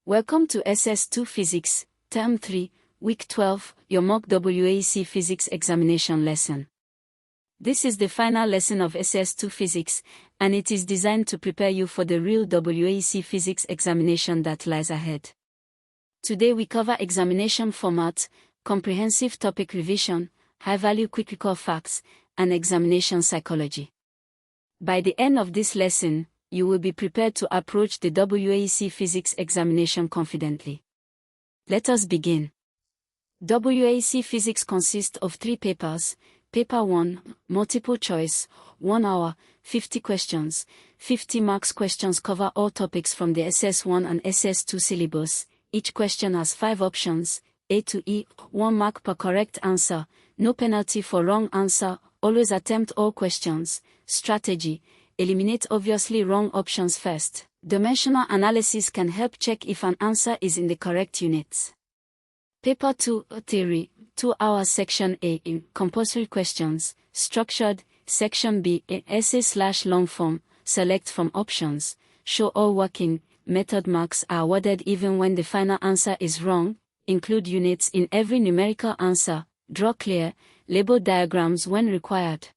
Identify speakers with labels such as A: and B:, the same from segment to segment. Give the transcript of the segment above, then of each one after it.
A: Welcome to SS2 Physics, Term 3, Week 12, your mock WAEC Physics Examination lesson. This is the final lesson of SS2 Physics, and it is designed to prepare you for the real WAEC Physics examination that lies ahead. Today we cover examination format, comprehensive topic revision, high-value quick recall facts, and examination psychology. By the end of this lesson, you will be prepared to approach the WAEC Physics examination confidently. Let us begin. WAEC Physics consists of 3 papers. Paper 1, multiple choice, 1 hour, 50 questions, 50 marks. Questions cover all topics from the SS1 and SS2 syllabus. Each question has 5 options, A to E, 1 mark per correct answer, no penalty for wrong answer, always attempt all questions. Strategy: eliminate obviously wrong options first. Dimensional analysis can help check if an answer is in the correct units. Paper 2, Theory, 2 hours. Section A, compulsory questions, structured. Section B, essay/long form, select from options, show all working. Method marks are awarded even when the final answer is wrong. Include units in every numerical answer. Draw clear, label diagrams when required.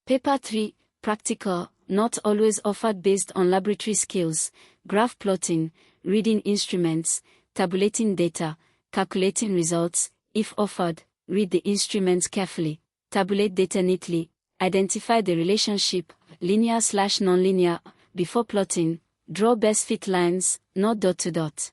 A: Paper 3, Practical, not always offered based on laboratory skills, graph plotting, reading instruments, tabulating data, calculating results. If offered, read the instruments carefully, tabulate data neatly, identify the relationship, linear/nonlinear, before plotting, draw best fit lines, not dot to dot.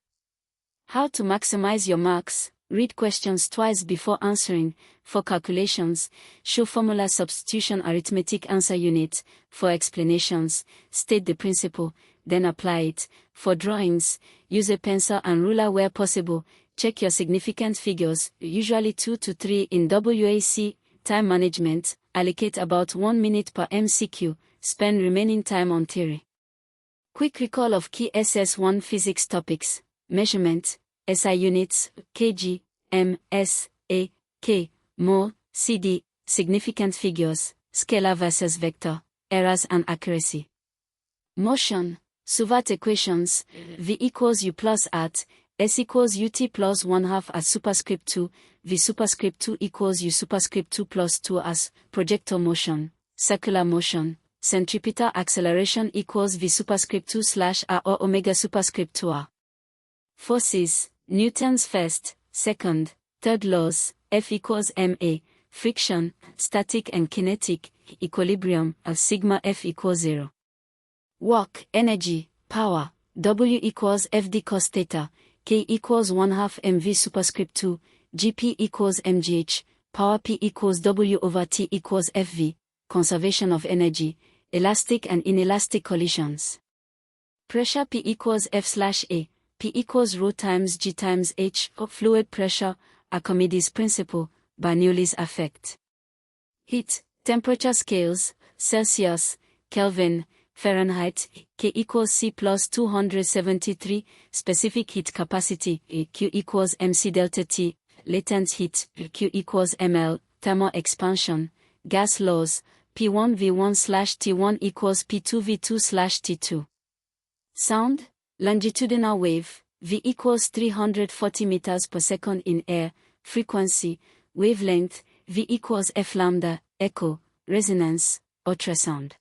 A: How to maximize your marks: read questions twice before answering. For calculations, show formula substitution arithmetic answer unit. For explanations, state the principle, then apply it. For drawings, use a pencil and ruler where possible. Check your significant figures, usually 2 to 3 in WAEC. Time management, allocate about 1 minute per MCQ, spend remaining time on theory. Quick recall of key SS1 physics topics: measurement, SI units, kg, m, s, a, k, mole, cd, significant figures, scalar versus vector, errors and accuracy. Motion, Suvat equations, v equals u plus at, s equals ut plus 1/2 at superscript 2, v superscript 2 equals u superscript 2 plus 2 as. Projectile motion, circular motion, centripetal acceleration equals v superscript 2/r or omega superscript 2r. Forces, Newton's first, second, third laws, F equals ma, friction, static and kinetic, equilibrium, as sigma F equals 0. Work, energy, power, W equals Fd cos theta, K equals 1/2 mv superscript 2, Gp equals mgh, power P equals W over T equals Fv, conservation of energy, elastic and inelastic collisions. Pressure P equals F/A, P equals rho times G times H, fluid pressure, Archimedes principle, Bernoulli's effect. Heat, temperature scales, Celsius, Kelvin, Fahrenheit, K equals C plus 273, specific heat capacity, Q equals MC delta T, latent heat, Q equals ml, thermal expansion, gas laws, P1 V1/T1 equals P2 V2/T2. Sound, longitudinal wave, V equals 340 meters per second in air. Frequency, wavelength, V equals F lambda, echo, resonance, ultrasound.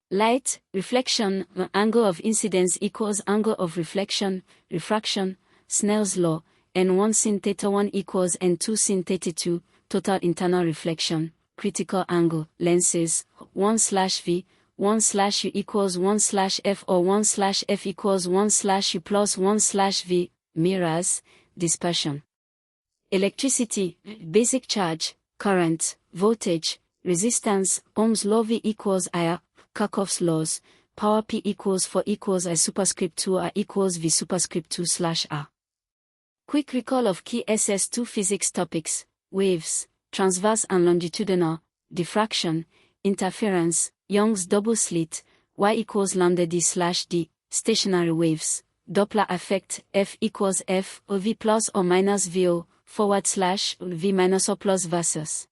A: Light, reflection, angle of incidence equals angle of reflection, refraction, Snell's law, N1 sin theta 1 equals N2 sin theta 2, total internal reflection, critical angle. Lenses, 1/V, 1/U equals 1/F or 1/F equals 1/U plus 1/V, mirrors, dispersion. Electricity, basic charge, current, voltage, resistance, Ohm's law. V equals I, Kirchhoff's laws, power P equals 4 equals I superscript 2 R equals V superscript 2/R. Quick recall of key SS2 physics topics: waves, transverse and longitudinal, diffraction, interference, Young's double slit, Y equals lambda D/D, stationary waves, Doppler effect, F equals F, O V plus or minus VO, /V minus or plus versus.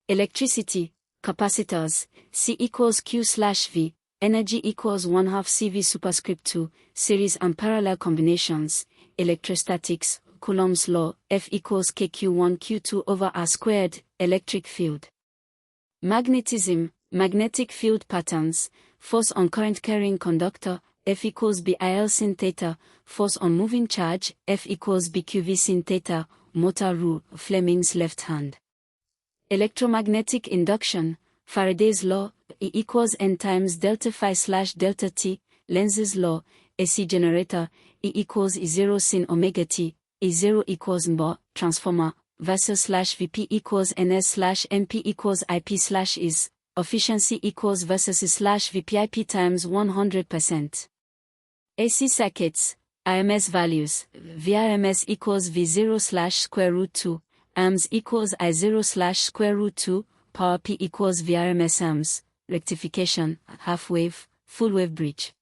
A: Electricity, capacitors, C equals Q/V, energy equals 1/2 CV superscript 2, series and parallel combinations, electrostatics, Coulomb's law, F equals KQ1 Q2 over R squared, electric field. Magnetism, magnetic field patterns, force on current carrying conductor, F equals BIL sin theta, force on moving charge, F equals BQV sin theta, motor rule, Fleming's left hand. Electromagnetic induction, Faraday's law, E equals N times delta phi slash delta T, Lenz's law, AC generator, E equals E0 sin omega T, E0 equals MBO, transformer, versus slash VP equals NS slash MP equals IP slash is, efficiency equals versus slash VPIP times 100%. AC circuits, RMS values, VRMS equals V0 slash square root 2, AMS equals I0 slash square root 2, power P equals VRMS AMS, rectification, half wave, full wave bridge.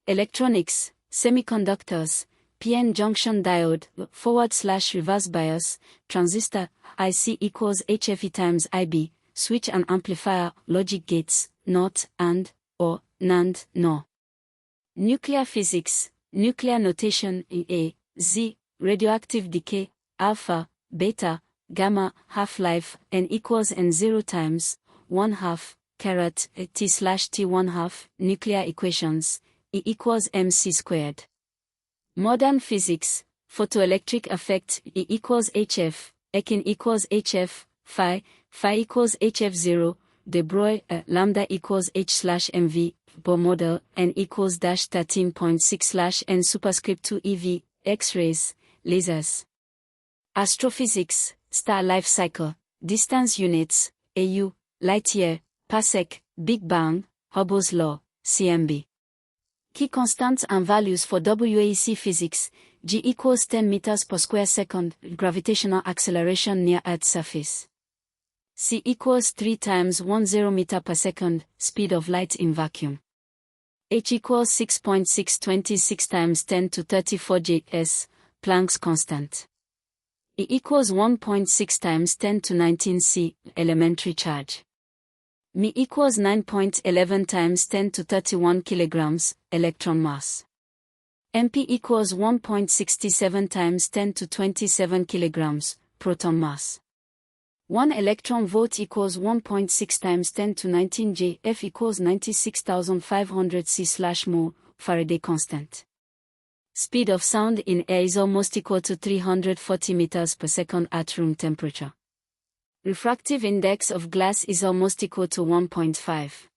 A: Electronics, semiconductors, PN junction diode, forward slash reverse bias, transistor, IC equals HFE times IB, switch and amplifier, logic gates, NOT, AND, or, NAND, NOR. Nuclear physics, nuclear notation, A, Z, radioactive decay, alpha, beta, gamma, half-life, N equals N0 times, 1/2, caret, T slash T 1/2, nuclear equations, E equals mc squared. Modern physics, photoelectric effect, E equals HF, Ekin equals HF, phi equals HF0, de Broglie, lambda equals H slash MV, Bohr model, N equals dash 13.6 slash N superscript 2 EV, X-rays, lasers. Astrophysics, star life cycle, distance units, AU, light year, parsec, Big Bang, Hubble's law, CMB. Key constants and values for WAEC physics, G equals 10 meters per square second, gravitational acceleration near Earth's surface. C equals 3 times 10 meter per second, speed of light in vacuum. H equals 6.626 times 10 to 34 J/s, Planck's constant. E equals 1.6 times 10 to 19 C, elementary charge. Me equals 9.11 times 10 to 31 kilograms, electron mass. MP equals 1.67 times 10 to 27 kilograms, proton mass. 1 electron volt equals 1.6 times 10 to 19 J. F equals 96,500 C/mol, Faraday constant. Speed of sound in air is almost equal to 340 meters per second at room temperature. Refractive index of glass is almost equal to 1.5.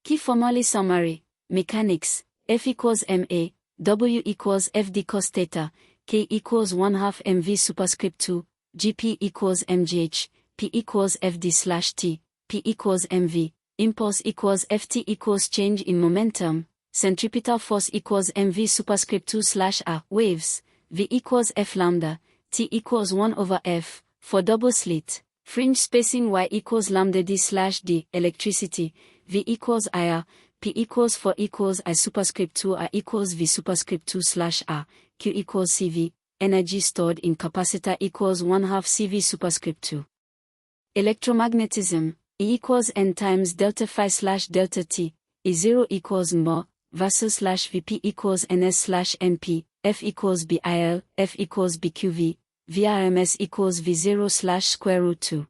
A: Key formulae summary, mechanics, F equals ma, W equals Fd cos theta, K equals 1/2 mv superscript 2, Gp equals mgh, P equals Fd slash T, P equals mv, impulse equals Ft equals change in momentum, centripetal force equals mv superscript 2 slash r, waves, V equals F lambda, T equals 1 over F, for double slit. Fringe spacing Y equals lambda D slash D, electricity, V equals IR, P equals 4 equals I superscript 2 R equals V superscript 2 slash R, Q equals CV, energy stored in capacitor equals 1/2 CV superscript 2. Electromagnetism, E equals N times delta phi slash delta T, E0 equals MBO, versus slash VP equals NS slash MP, F equals BIL, F equals BQV, VRMS equals V0 slash square root 2.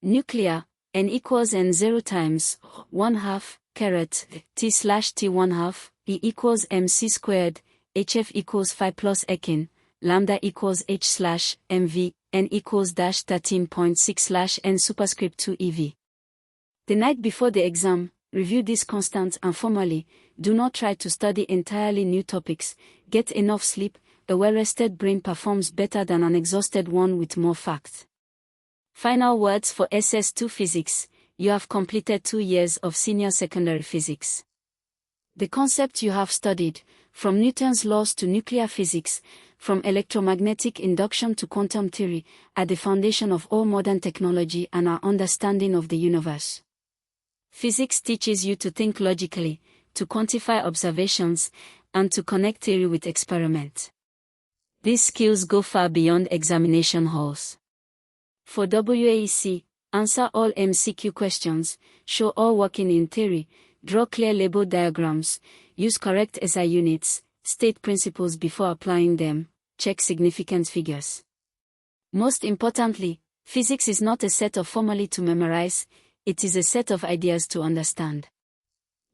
A: Nuclear, N equals N0 times 1/2, caret, T slash T 1/2, E equals MC squared, HF equals phi plus Ekin, lambda equals H slash MV, N equals dash 13.6 slash N superscript 2 EV. The night before the exam, review these constants and formulae. Do not try to study entirely new topics. Get enough sleep. A well-rested brain performs better than an exhausted one with more facts. Final words for SS2 Physics. You have completed 2 years of senior secondary physics. The concept you have studied, from Newton's laws to nuclear physics, from electromagnetic induction to quantum theory, are the foundation of all modern technology and our understanding of the universe. Physics teaches you to think logically, to quantify observations, and to connect theory with experiment. These skills go far beyond examination halls. For WAEC, answer all MCQ questions, show all working in theory, Draw clear label diagrams, use correct SI units, state principles before applying them, check significant figures. Most importantly, physics is not a set of formulae to memorize, it is a set of ideas to understand.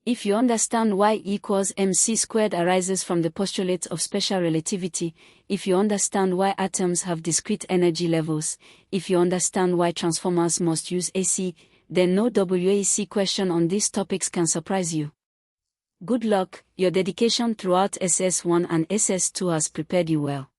A: If you understand why E equals mc squared arises from the postulate of special relativity, if you understand why atoms have discrete energy levels, if you understand why transformers must use AC, then no WAEC question on these topics can surprise you. Good luck, your dedication throughout SS1 and SS2 has prepared you well.